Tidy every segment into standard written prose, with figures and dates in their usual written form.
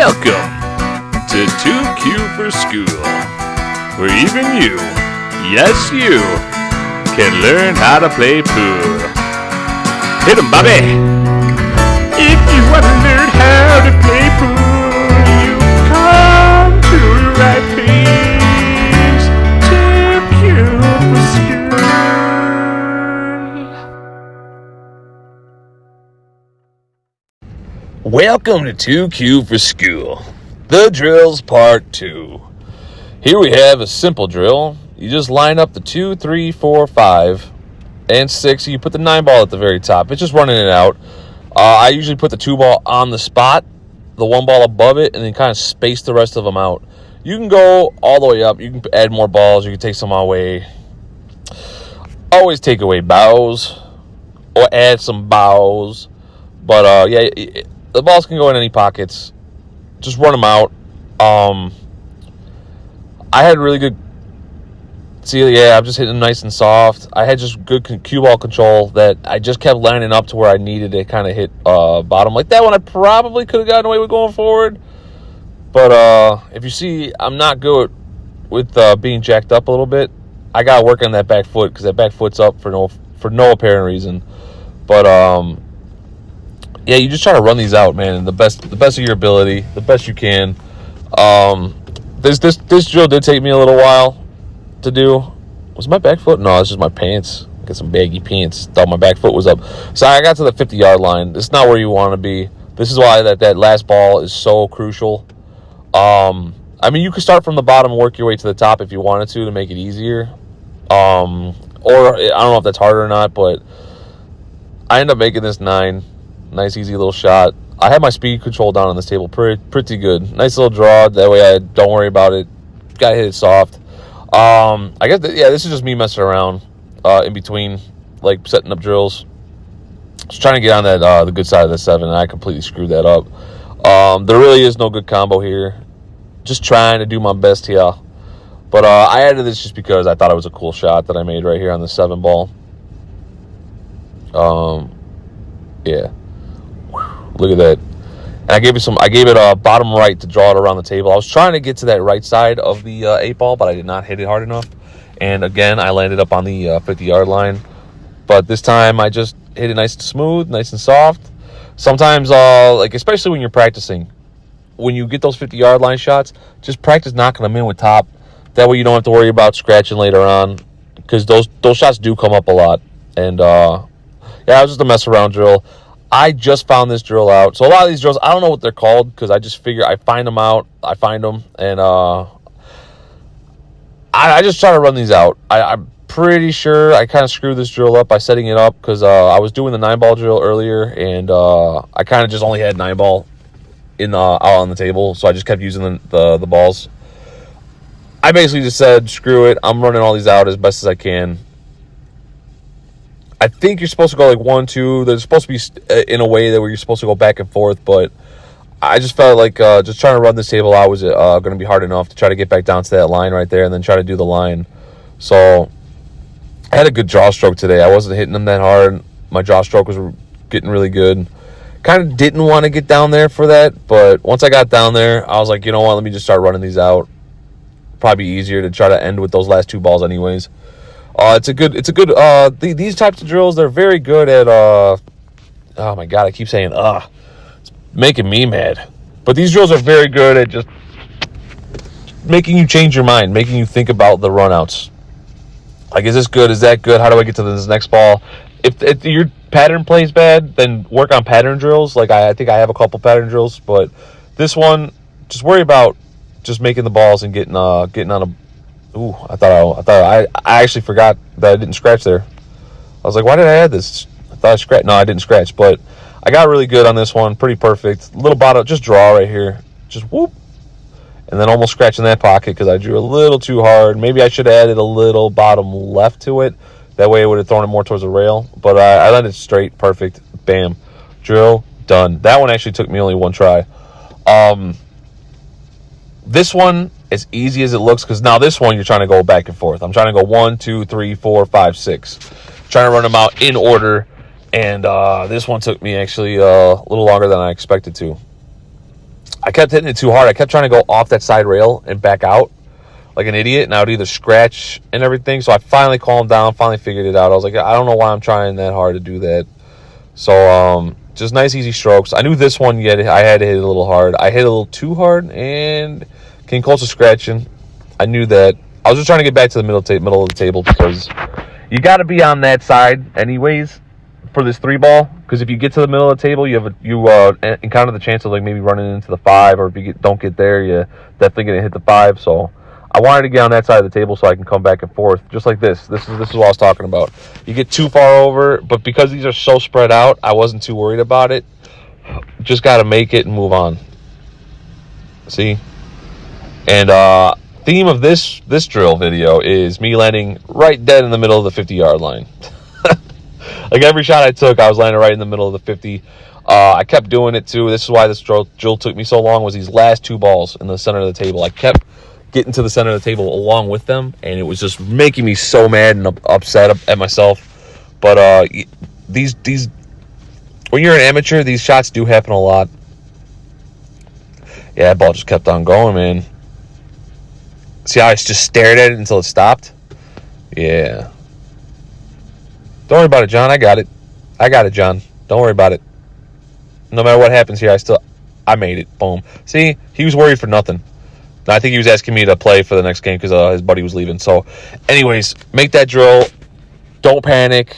Welcome to 2Q for School, where even you, yes you, can learn how to play pool. Hit 'em, Bobby! If you want to learn how to play pool, you come to the right place. 2Q for School. Welcome to 2Q for School, the drills part 2. Here we have a simple drill. You just line up the 2, 3, 4, 5, and 6. You put the 9 ball at the very top. It's just running it out. I usually put the 2 ball on the spot, the 1 ball above it, and then kind of space the rest of them out. You can go all the way up. You can add more balls. You can take some away. Always take away bows or add some bows. But, the balls can go in any pockets. Just run them out. I had really good... I'm just hitting them nice and soft. I had just good cue ball control that I just kept lining up to where I needed to kind of hit bottom. Like that one I probably could have gotten away with going forward. But if you see, I'm not good with being jacked up a little bit. I got to work on that back foot because that back foot's up for no apparent reason. But... you just try to run these out, man, the best of your ability, the best you can. This drill did take me a little while to do. Was my back foot? No, it's just my pants. I got some baggy pants. Thought my back foot was up. So I got to the 50-yard line. It's not where you want to be. This is why that last ball is so crucial. You could start from the bottom and work your way to the top if you wanted to make it easier. Or I don't know if that's harder or not, but I end up making this 9. Nice, easy little shot. I had my speed control down on this table pretty good. Nice little draw. That way I don't worry about it. Got to hit it soft. I guess, this is just me messing around in between, like setting up drills. Just trying to get on that the good side of the 7, and I completely screwed that up. There really is no good combo here. Just trying to do my best here. But I added this just because I thought it was a cool shot that I made right here on the 7 ball. Look at that. And I gave it bottom right to draw it around the table. I was trying to get to that right side of the 8 ball, but I did not hit it hard enough. And again, I landed up on the 50-yard line. But this time, I just hit it nice and smooth, nice and soft. Sometimes, especially when you're practicing, when you get those 50-yard line shots, just practice knocking them in with top. That way you don't have to worry about scratching later on, because those shots do come up a lot. And, it was just a mess-around drill. I just found this drill out. So a lot of these drills, I don't know what they're called because I just figure I find them, and I just try to run these out. I'm pretty sure I kind of screwed this drill up by setting it up because I was doing the 9-ball drill earlier, and I kind of just only had 9-ball out on the table, so I just kept using the balls. I basically just said, screw it, I'm running all these out as best as I can. I think you're supposed to go like 1, 2. They're supposed to be in a way that where you're supposed to go back and forth, but I just felt like just trying to run this table out was going to be hard enough to try to get back down to that line right there and then try to do the line. So I had a good draw stroke today. I wasn't hitting them that hard. My draw stroke was getting really good. Kind of didn't want to get down there for that, but once I got down there, I was like, you know what, let me just start running these out. Probably easier to try to end with those last 2 balls anyways. It's a good, these types of drills, they're very good at, oh my God, I keep saying, it's making me mad. But these drills are very good at just making you change your mind, making you think about the runouts. Like, is this good? Is that good? How do I get to this next ball? If your pattern plays bad, then work on pattern drills. Like, I think I have a couple pattern drills, but this one, just worry about just making the balls and getting on a... Ooh, I actually forgot that I didn't scratch there. I was like, why did I add this? I thought I scratched. No, I didn't scratch, but I got really good on this one. Pretty perfect. Little bottom, just draw right here. Just whoop. And then almost scratching that pocket because I drew a little too hard. Maybe I should have added a little bottom left to it. That way it would have thrown it more towards the rail. But I landed it straight. Perfect. Bam. Drill. Done. That one actually took me only 1 try. This one, as easy as it looks, because now this one you're trying to go back and forth. I'm trying to go 1, 2, 3, 4, 5, 6. Trying to run them out in order. And this one took me actually a little longer than I expected to. I kept hitting it too hard. I kept trying to go off that side rail and back out like an idiot, and I would either scratch and everything. So I finally calmed down, finally figured it out. I was like, I don't know why I'm trying that hard to do that. So just nice, easy strokes. I knew this one yet I had to hit it a little hard. I hit it a little too hard and came close to scratching. I knew that. I was just trying to get back to the middle of the table because you got to be on that side anyways for this 3-ball. Because if you get to the middle of the table, you encounter the chance of like maybe running into the 5, or if you don't get there, you definitely gonna hit the 5. So I wanted to get on that side of the table so I can come back and forth, just like this. This is what I was talking about. You get too far over, but because these are so spread out, I wasn't too worried about it. Just got to make it and move on. See? And theme of this drill video is me landing right dead in the middle of the 50-yard line. Like every shot I took, I was landing right in the middle of the 50. I kept doing it too. This is why this drill took me so long, was these last 2 balls in the center of the table. I kept getting to the center of the table along with them, and it was just making me so mad and upset at myself. But these when you're an amateur, these shots do happen a lot. Yeah, that ball just kept on going, man. See how I just stared at it until it stopped? Yeah. Don't worry about it, John. I got it, John. Don't worry about it. No matter what happens here, I made it. Boom. See, he was worried for nothing. I think he was asking me to play for the next game because his buddy was leaving. So, anyways, make that drill. Don't panic.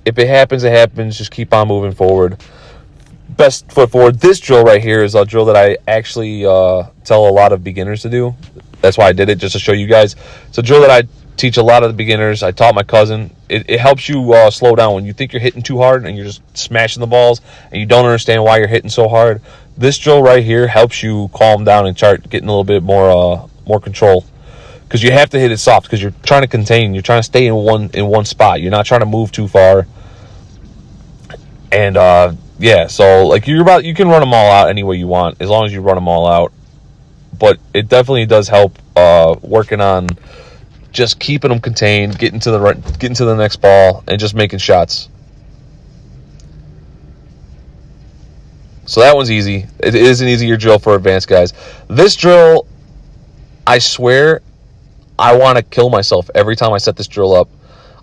If it happens, it happens. Just keep on moving forward. Best foot forward. This drill right here is a drill that I actually tell a lot of beginners to do. That's why I did it, just to show you guys. It's a drill that I teach a lot of the beginners. I taught my cousin. It helps you slow down when you think you're hitting too hard and you're just smashing the balls and you don't understand why you're hitting so hard. This drill right here helps you calm down and start getting a little bit more control, because you have to hit it soft because you're trying to contain. You're trying to stay in one spot. You're not trying to move too far. And yeah, so like you can run them all out any way you want as long as you run them all out. But it definitely does help working on just keeping them contained, getting to the next ball, and just making shots. So that one's easy. It is an easier drill for advanced guys. This drill, I swear, I want to kill myself every time I set this drill up.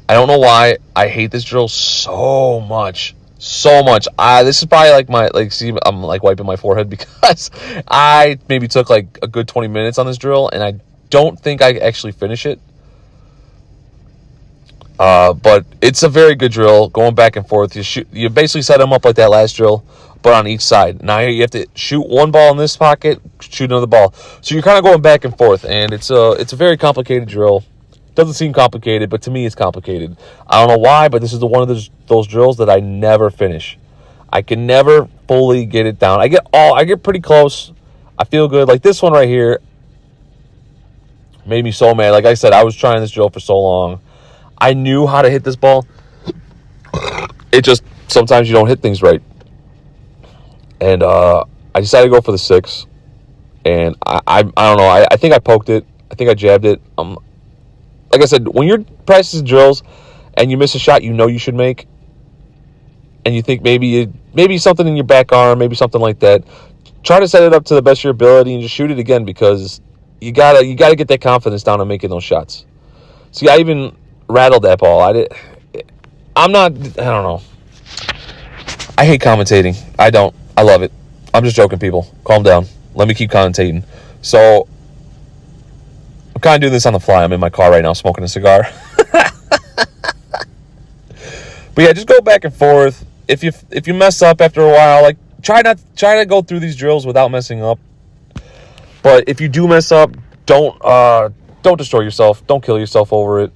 I don't know why. I hate this drill so much. So much. This is probably see, I'm like wiping my forehead because I maybe took like a good 20 minutes on this drill, and I don't think I actually finish it. But it's a very good drill, going back and forth. You basically set them up like that last drill, but on each side. Now you have to shoot one ball in this pocket, shoot another ball. So you're kind of going back and forth, and it's a very complicated drill. Doesn't seem complicated, but to me it's complicated. I don't know why, but this is one of those drills that I never finish. I can never fully get it down. I get pretty close. I feel good. Like this one right here made me so mad. Like I said, I was trying this drill for so long. I knew how to hit this ball. It just, sometimes you don't hit things right. And I decided to go for the 6. And I don't know. I think I poked it. I think I jabbed it. Like I said, when you're practicing drills and you miss a shot you know you should make, and you think maybe something in your back arm, maybe something like that, try to set it up to the best of your ability and just shoot it again, because you gotta get that confidence down on making those shots. See, I even rattled that ball. I don't know. I hate commentating. I don't. I love it. I'm just joking, people. Calm down. Let me keep commentating. So I'm kind of doing this on the fly. I'm in my car right now smoking a cigar. But yeah, just go back and forth. If you mess up after a while, like try to go through these drills without messing up. But if you do mess up, don't destroy yourself. Don't kill yourself over it.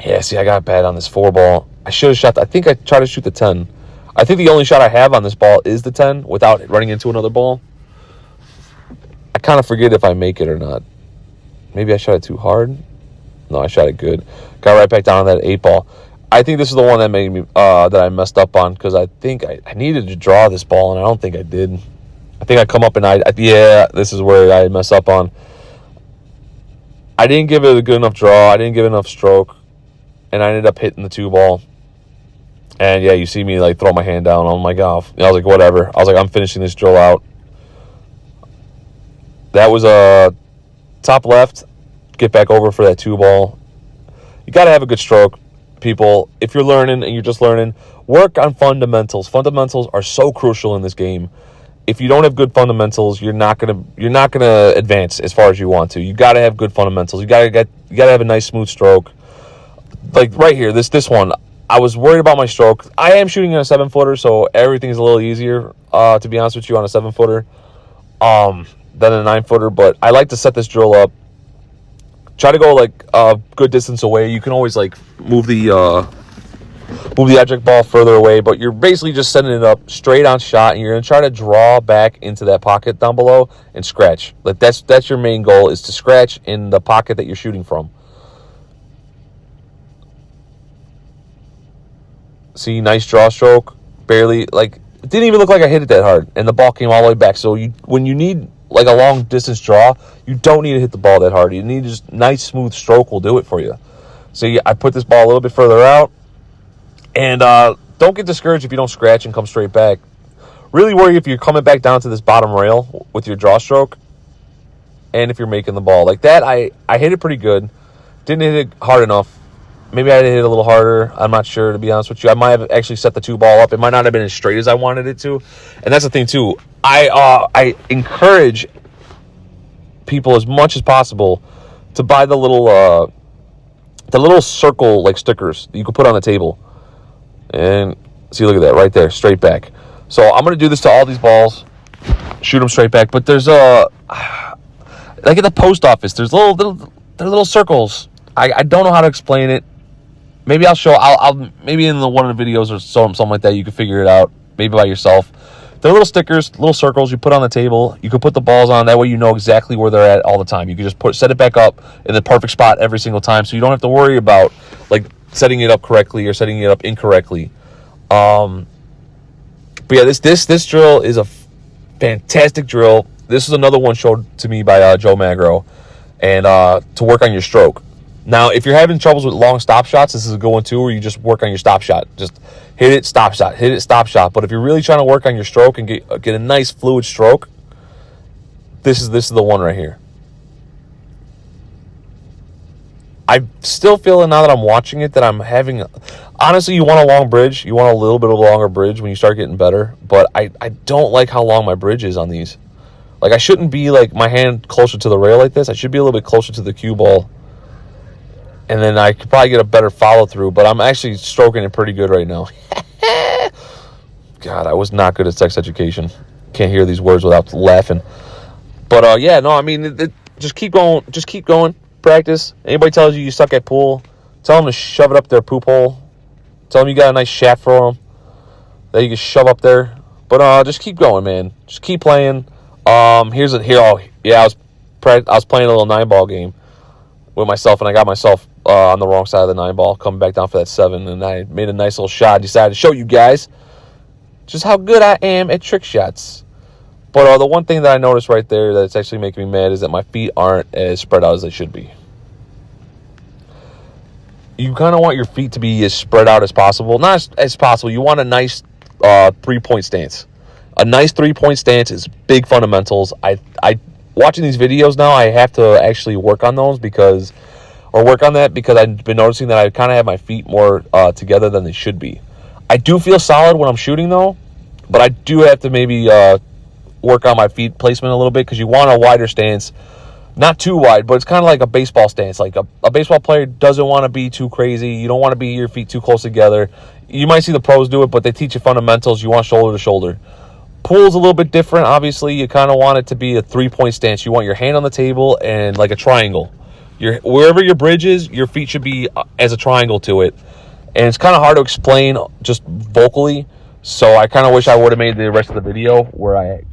Yeah, see, I got bad on this 4 ball. I should have shot. I think I tried to shoot the 10. I think the only shot I have on this ball is the 10 without running into another ball. I kind of forget if I make it or not. Maybe I shot it too hard. No, I shot it good. Got right back down on that 8 ball. I think this is the one that made me that I messed up on, because I think I needed to draw this ball, and I don't think I did. I think I come up and yeah, this is where I mess up on. I didn't give it a good enough draw. I didn't give it enough stroke, and I ended up hitting the 2 ball. And yeah, you see me like throw my hand down. I'm like, oh, I was like, whatever. I was like, I'm finishing this drill out. That was a top left. Get back over for that 2-ball. You got to have a good stroke, people. If you're learning and you're just learning, work on fundamentals. Fundamentals are so crucial in this game. If you don't have good fundamentals, you're not gonna advance as far as you want to. You got to have good fundamentals. You got to have a nice smooth stroke. Like right here, this one, I was worried about my stroke. I am shooting on a 7-footer, so everything's a little easier. To be honest with you, on a 7-footer, than a 9-footer. But I like to set this drill up. Try to go like a good distance away. You can always like move the object ball further away, but you're basically just setting it up straight on shot, and you're gonna try to draw back into that pocket down below and scratch. Like that's your main goal, is to scratch in the pocket that you're shooting from. See, nice draw stroke. Barely, like, it didn't even look like I hit it that hard, and the ball came all the way back. So when you need like a long distance draw, you don't need to hit the ball that hard. You need just nice smooth stroke will do it for you. So yeah, I put this ball a little bit further out, and don't get discouraged if you don't scratch and come straight back. Really worry if you're coming back down to this bottom rail with your draw stroke, and if you're making the ball like that. I hit it pretty good. Didn't hit it hard enough. Maybe I hit it a little harder. I'm not sure, to be honest with you. I might have actually set the 2-ball up. It might not have been as straight as I wanted it to. And that's the thing, too. I encourage people as much as possible to buy the little circle, like, stickers that you can put on the table. And see, look at that right there, straight back. So I'm going to do this to all these balls. Shoot them straight back. But there's like at the post office, there's little circles. I don't know how to explain it. Maybe I'll maybe in one of the videos or something like that, you can figure it out, maybe by yourself. They're little stickers, little circles you put on the table. You can put the balls on. That way you know exactly where they're at all the time. You can just set it back up in the perfect spot every single time, so you don't have to worry about like setting it up correctly or setting it up incorrectly. But yeah, this drill is a fantastic drill. This is another one showed to me by Joe Magro, and to work on your stroke. Now, if you're having troubles with long stop shots, this is a good one too, where you just work on your stop shot. Just hit it, stop shot, hit it, stop shot. But if you're really trying to work on your stroke and get a nice fluid stroke, this is the one right here. I'm still feeling, now that I'm watching it, that I'm having... Honestly, you want a long bridge. You want a little bit of a longer bridge when you start getting better. But I don't like how long my bridge is on these. Like, I shouldn't be, like, my hand closer to the rail like this. I should be a little bit closer to the cue ball. And then I could probably get a better follow-through. But I'm actually stroking it pretty good right now. God, I was not good at sex education. Can't hear these words without laughing. But, yeah, no, I mean, just keep going. Just keep going. Practice. Anybody tells you suck at pool, tell them to shove it up their poop hole. Tell them you got a nice shaft for them that you can shove up there. But just keep going, man. Just keep playing. I was playing a little 9-ball game with myself, and I got myself on the wrong side of the 9-ball, coming back down for that 7, and I made a nice little shot. Decided to show you guys just how good I am at trick shots. But the one thing that I noticed right there that's actually making me mad is that my feet aren't as spread out as they should be. You kind of want your feet to be as spread out as possible. Not as possible. You want a nice 3-point stance. A nice 3-point stance is big fundamentals. I watching these videos now, I have to actually work on those because I've been noticing that I kind of have my feet more together than they should be. I do feel solid when I'm shooting, though, but I do have to maybe work on my feet placement a little bit, because you want a wider stance. Not too wide, but it's kind of like a baseball stance. Like a baseball player doesn't want to be too crazy. You don't want to be your feet too close together. You might see the pros do it, but they teach you fundamentals. You want shoulder to shoulder. Pool's a little bit different. Obviously, you kind of want it to be a 3-point stance. You want your hand on the table and like a triangle. Wherever your bridge is, your feet should be as a triangle to it. And it's kind of hard to explain just vocally. So I kind of wish I would have made the rest of the video where I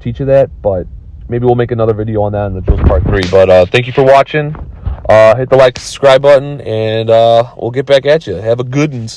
teach you that, but maybe we'll make another video on that in the drills part 3. But thank you for watching. Hit the like, subscribe button, and we'll get back at you. Have a good one.